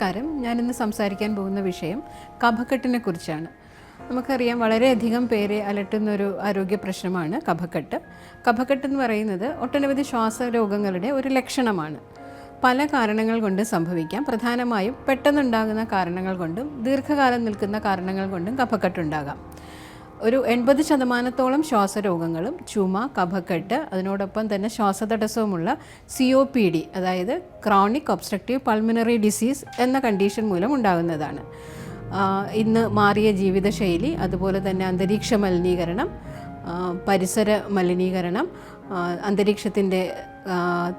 നമസ്കാരം. ഞാനിന്ന് സംസാരിക്കാൻ പോകുന്ന വിഷയം കഫക്കെട്ടിനെ കുറിച്ചാണ്. നമുക്കറിയാം, വളരെയധികം പേരെ അലട്ടുന്നൊരു ആരോഗ്യ പ്രശ്നമാണ് കഫക്കെട്ട്. കഫക്കെട്ട് എന്ന് പറയുന്നത് ഒട്ടനവധി ശ്വാസരോഗങ്ങളുടെ ഒരു ലക്ഷണമാണ്. പല കാരണങ്ങൾ കൊണ്ട് സംഭവിക്കാം. പ്രധാനമായും പെട്ടെന്നുണ്ടാകുന്ന കാരണങ്ങൾ കൊണ്ടും ദീർഘകാലം നിൽക്കുന്ന കാരണങ്ങൾ കൊണ്ടും കഫക്കെട്ടുണ്ടാകാം. ഒരു 80% ശ്വാസരോഗങ്ങളും ചുമ, കഫക്കെട്ട്, അതിനോടൊപ്പം തന്നെ ശ്വാസതടസ്സവുമുള്ള COPD, അതായത് ക്രോണിക് ഒബ്സ്ട്രക്റ്റീവ് പൾമിനറി ഡിസീസ് എന്ന കണ്ടീഷൻ മൂലം ഉണ്ടാകുന്നതാണ്. ഇന്ന് മാറിയ ജീവിതശൈലി, അതുപോലെ തന്നെ അന്തരീക്ഷ മലിനീകരണം, പരിസര മലിനീകരണം, അന്തരീക്ഷത്തിൻ്റെ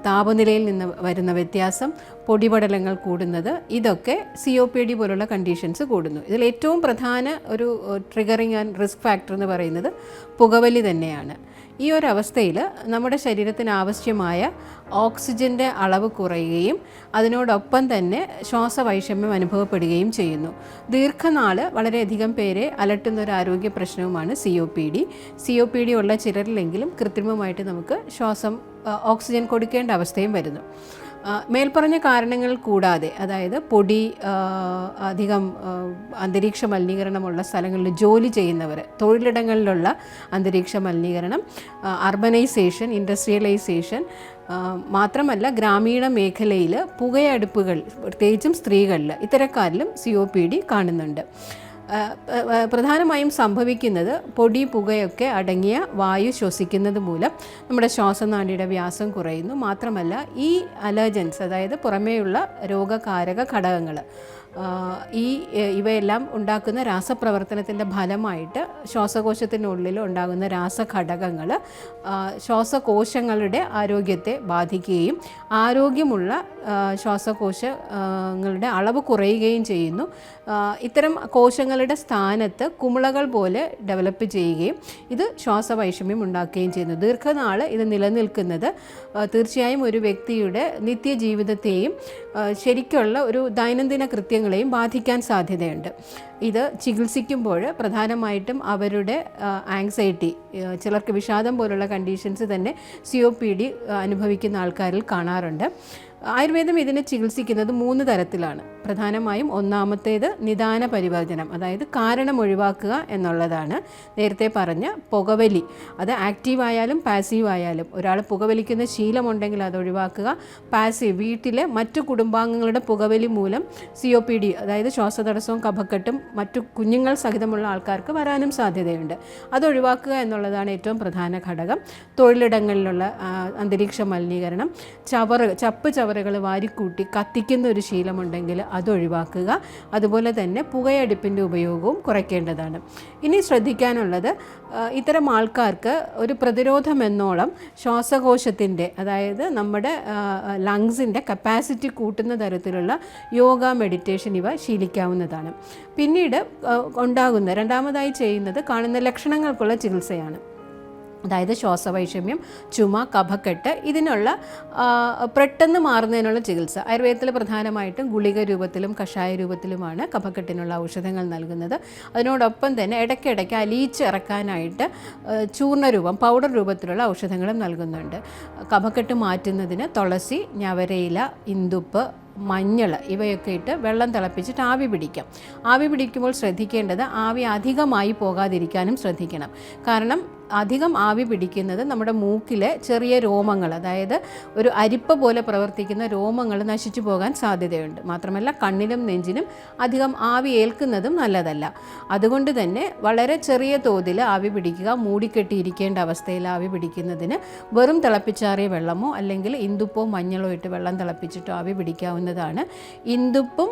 താപനിലയിൽ നിന്ന് വരുന്ന വ്യത്യാസം, പൊടിപടലങ്ങൾ കൂടുന്നത്, ഇതൊക്കെ COPD പോലുള്ള കണ്ടീഷൻസ് കൂടുന്നു. ഇതിൽ ഏറ്റവും പ്രധാന ഒരു ട്രിഗറിങ് ആൻഡ് റിസ്ക് ഫാക്ടർ എന്ന് പറയുന്നത് പുകവലി തന്നെയാണ്. ഈ ഒരു അവസ്ഥയിൽ നമ്മുടെ ശരീരത്തിന് ആവശ്യമായ ഓക്സിജൻ്റെ അളവ് കുറയുകയും അതിനോടൊപ്പം തന്നെ ശ്വാസവൈഷമ്യം അനുഭവപ്പെടുകയും ചെയ്യുന്നു. ദീർഘനാൾ വളരെയധികം പേരെ അലട്ടുന്ന ഒരു ആരോഗ്യ പ്രശ്നവുമാണ് COPD ഉള്ള ചിലരിലെങ്കിലും കൃത്രിമമായിട്ട് നമുക്ക് ഓക്സിജൻ കൊടുക്കേണ്ട അവസ്ഥയും വരുന്നു. മേൽപ്പറഞ്ഞ കാരണങ്ങൾ കൂടാതെ, അതായത് പൊടി, അധികം അന്തരീക്ഷ മലിനീകരണമുള്ള സ്ഥലങ്ങളിൽ ജോലി ചെയ്യുന്നവർ, തൊഴിലിടങ്ങളിലുള്ള അന്തരീക്ഷ മലിനീകരണം, അർബനൈസേഷൻ, ഇൻഡസ്ട്രിയലൈസേഷൻ, മാത്രമല്ല ഗ്രാമീണ മേഖലയിൽ പുകയടുപ്പുകൾ, പ്രത്യേകിച്ചും സ്ത്രീകളിൽ, ഇത്തരക്കാരിലും COPD കാണുന്നുണ്ട്. പ്രധാനമായും സംഭവിക്കുന്നത് പൊടി, പുകയൊക്കെ അടങ്ങിയ വായു ശ്വസിക്കുന്നത് മൂലം നമ്മുടെ ശ്വാസനാഡിയുടെ വ്യാസം കുറയുന്നു. മാത്രമല്ല ഈ അലർജൻസ്, അതായത് പുറമേയുള്ള രോഗകാരക ഘടകങ്ങൾ, ഇവയെല്ലാം ഉണ്ടാക്കുന്ന രാസപ്രവർത്തനത്തിൻ്റെ ഫലമായിട്ട് ശ്വാസകോശത്തിനുള്ളിൽ ഉണ്ടാകുന്ന രാസഘടകങ്ങൾ ശ്വാസകോശങ്ങളുടെ ആരോഗ്യത്തെ ബാധിക്കുകയും ആരോഗ്യമുള്ള ശ്വാസകോശങ്ങളുടെ അളവ് കുറയുകയും ചെയ്യുന്നു. ഇത്തരം കോശങ്ങളുടെ സ്ഥാനത്ത് കുമിളകൾ പോലെ ഡെവലപ്പ് ചെയ്യുകയും ഇത് ശ്വാസവൈഷമ്യം ഉണ്ടാക്കുകയും ചെയ്യുന്നു. ദീർഘനാൾ ഇത് നിലനിൽക്കുന്നത് തീർച്ചയായും ഒരു വ്യക്തിയുടെ നിത്യജീവിതത്തെയും ശരിക്കുള്ള ഒരു ദൈനംദിന കൃത്യങ്ങളെയും ബാധിക്കാൻ സാധ്യതയുണ്ട്. ഇത് ചികിത്സിക്കുമ്പോൾ പ്രധാനമായിട്ടും അവരുടെ ആങ്സൈറ്റി, ചിലർക്ക് വിഷാദം പോലുള്ള കണ്ടീഷൻസ് തന്നെ COPD അനുഭവിക്കുന്ന ആൾക്കാരിൽ കാണാറുണ്ട്. ആയുർവേദം ഇതിനെ ചികിത്സിക്കുന്നത് 3 തരത്തിലാണ്. പ്രധാനമായും ഒന്നാമത്തേത് നിദാന പരിവർജനം, അതായത് കാരണം ഒഴിവാക്കുക എന്നുള്ളതാണ്. നേരത്തെ പറഞ്ഞ പുകവലി, അത് ആക്റ്റീവായാലും പാസീവായാലും, ഒരാൾ പുകവലിക്കുന്ന ശീലമുണ്ടെങ്കിൽ അത് ഒഴിവാക്കുക. പാസീവ്, വീട്ടിലെ മറ്റു കുടുംബാംഗങ്ങളുടെ പുകവലി മൂലം COPD, അതായത് ശ്വാസതടസ്സവും കഫക്കെട്ടും മറ്റു കുഞ്ഞുങ്ങൾ സഹിതമുള്ള ആൾക്കാർക്ക് വരാനും സാധ്യതയുണ്ട്. അത് ഒഴിവാക്കുക എന്നുള്ളതാണ് ഏറ്റവും പ്രധാന ഘടകം. തൊഴിലിടങ്ങളിലുള്ള അന്തരീക്ഷ മലിനീകരണം, ചപ്പ് ചവറുകൾ വാരിക്കൂട്ടി കത്തിക്കുന്ന ഒരു ശീലമുണ്ടെങ്കിൽ അതൊഴിവാക്കുക. അതുപോലെ തന്നെ പുകയടുപ്പിൻ്റെ ഉപയോഗവും കുറയ്ക്കേണ്ടതാണ്. ഇനി ശ്രദ്ധിക്കാനുള്ളത്, ഇത്തരം ആൾക്കാർക്ക് ഒരു പ്രതിരോധം എന്നോളം ശ്വാസകോശത്തിൻ്റെ, അതായത് നമ്മുടെ ലങ്സിൻ്റെ കപ്പാസിറ്റി കൂട്ടുന്ന തരത്തിലുള്ള യോഗ, മെഡിറ്റേഷൻ ഇവ ശീലിക്കാവുന്നതാണ്. പിന്നീട് രണ്ടാമതായി ചെയ്യുന്നത് കാണുന്ന ലക്ഷണങ്ങൾക്കുള്ള ചികിത്സയാണ്. അതായത് ശ്വാസവൈഷമ്യം, ചുമ, കഫക്കെട്ട്, ഇതിനുള്ള പെട്ടെന്ന് മാറുന്നതിനുള്ള ചികിത്സ. ആയുർവേദത്തിൽ പ്രധാനമായിട്ടും ഗുളിക രൂപത്തിലും കഷായ രൂപത്തിലുമാണ് കഫക്കെട്ടിനുള്ള ഔഷധങ്ങൾ നൽകുന്നത്. അതിനോടൊപ്പം തന്നെ ഇടയ്ക്കിടയ്ക്ക് അലിയിച്ചിറക്കാനായിട്ട് ചൂർണ്ണ രൂപം, പൗഡർ രൂപത്തിലുള്ള ഔഷധങ്ങളും നൽകുന്നുണ്ട്. കഫക്കെട്ട് മാറ്റുന്നതിന് തുളസി, ഞവരയില, ഇന്ദുപ്പ്, മഞ്ഞൾ ഇവയൊക്കെ ഇട്ട് വെള്ളം തിളപ്പിച്ചിട്ട് ആവി പിടിക്കാം. ആവി പിടിക്കുമ്പോൾ ശ്രദ്ധിക്കേണ്ടത് ആവി അധികമായി പോകാതിരിക്കാനും ശ്രദ്ധിക്കണം. കാരണം അധികം ആവി പിടിക്കുന്നത് നമ്മുടെ മൂക്കിലെ ചെറിയ രോമങ്ങൾ, അതായത് ഒരു അരിപ്പ പോലെ പ്രവർത്തിക്കുന്ന രോമങ്ങൾ നശിച്ചു പോകാൻ സാധ്യതയുണ്ട്. മാത്രമല്ല കണ്ണിനും നെഞ്ചിനും അധികം ആവി ഏൽക്കുന്നതും നല്ലതല്ല. അതുകൊണ്ട് തന്നെ വളരെ ചെറിയ തോതിൽ ആവി പിടിക്കുക. മൂടിക്കെട്ടിയിരിക്കേണ്ട അവസ്ഥയിൽ ആവി പിടിക്കുന്നതിന് വെറും തിളപ്പിച്ചാറിയ വെള്ളമോ അല്ലെങ്കിൽ ഇന്ദുപ്പോ മഞ്ഞളോ ഇട്ട് വെള്ളം തിളപ്പിച്ചിട്ടോ ആവി പിടിക്കാവുന്നതാണ്. ഇന്ദുപ്പും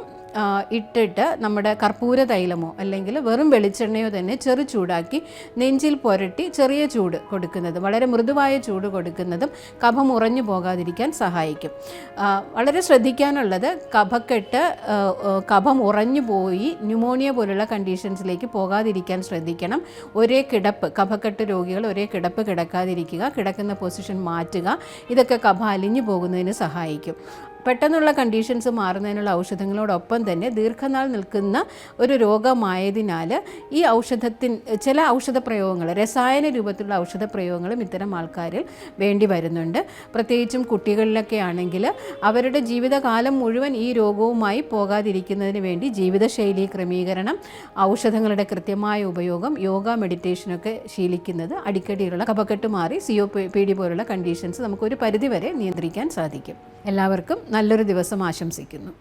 ഇട്ടിട്ട് നമ്മുടെ കർപ്പൂര തൈലമോ അല്ലെങ്കിൽ വെറും വെളിച്ചെണ്ണയോ തന്നെ ചെറു ചൂടാക്കി നെഞ്ചിൽ പുരട്ടി ചെറിയ ചൂട് കൊടുക്കുന്നത്, വളരെ മൃദുവായ ചൂട് കൊടുക്കുന്നതും കഫം ഉറഞ്ഞു പോകാതിരിക്കാൻ സഹായിക്കും. വളരെ ശ്രദ്ധിക്കാനുള്ളത്, കഫം ഉറഞ്ഞു പോയി ന്യൂമോണിയ പോലുള്ള കണ്ടീഷൻസിലേക്ക് പോകാതിരിക്കാൻ ശ്രദ്ധിക്കണം. കഫക്കെട്ട് രോഗികൾ ഒരേ കിടപ്പ് കിടക്കാതിരിക്കുക, കിടക്കുന്ന പൊസിഷൻ മാറ്റുക. ഇതൊക്കെ കഫം അലിഞ്ഞു പോകുന്നതിന് സഹായിക്കും. പെട്ടെന്നുള്ള കണ്ടീഷൻസ് മാറുന്നതിനുള്ള ഔഷധങ്ങളോടൊപ്പം തന്നെ ദീർഘനാൾ നിൽക്കുന്ന ഒരു രോഗമായതിനാൽ ഈ ചില ഔഷധ പ്രയോഗങ്ങൾ, രസായന രൂപത്തിലുള്ള ഔഷധ പ്രയോഗങ്ങളും ഇത്തരം ആൾക്കാരിൽ വേണ്ടി വരുന്നുണ്ട്. പ്രത്യേകിച്ചും കുട്ടികളിലൊക്കെ ആണെങ്കിൽ അവരുടെ ജീവിതകാലം മുഴുവൻ ഈ രോഗവുമായി പോകാതിരിക്കുന്നതിന് വേണ്ടി ജീവിതശൈലി ക്രമീകരണം, ഔഷധങ്ങളുടെ കൃത്യമായ ഉപയോഗം, യോഗ, മെഡിറ്റേഷനൊക്കെ ശീലിക്കുന്നത് അടിക്കടിയുള്ള കഫക്കെട്ട് മാറി COPD പോലുള്ള കണ്ടീഷൻസ് നമുക്കൊരു പരിധിവരെ നിയന്ത്രിക്കാൻ സാധിക്കും. എല്ലാവർക്കും നല്ലൊരു ദിവസം ആശംസിക്കുന്നു.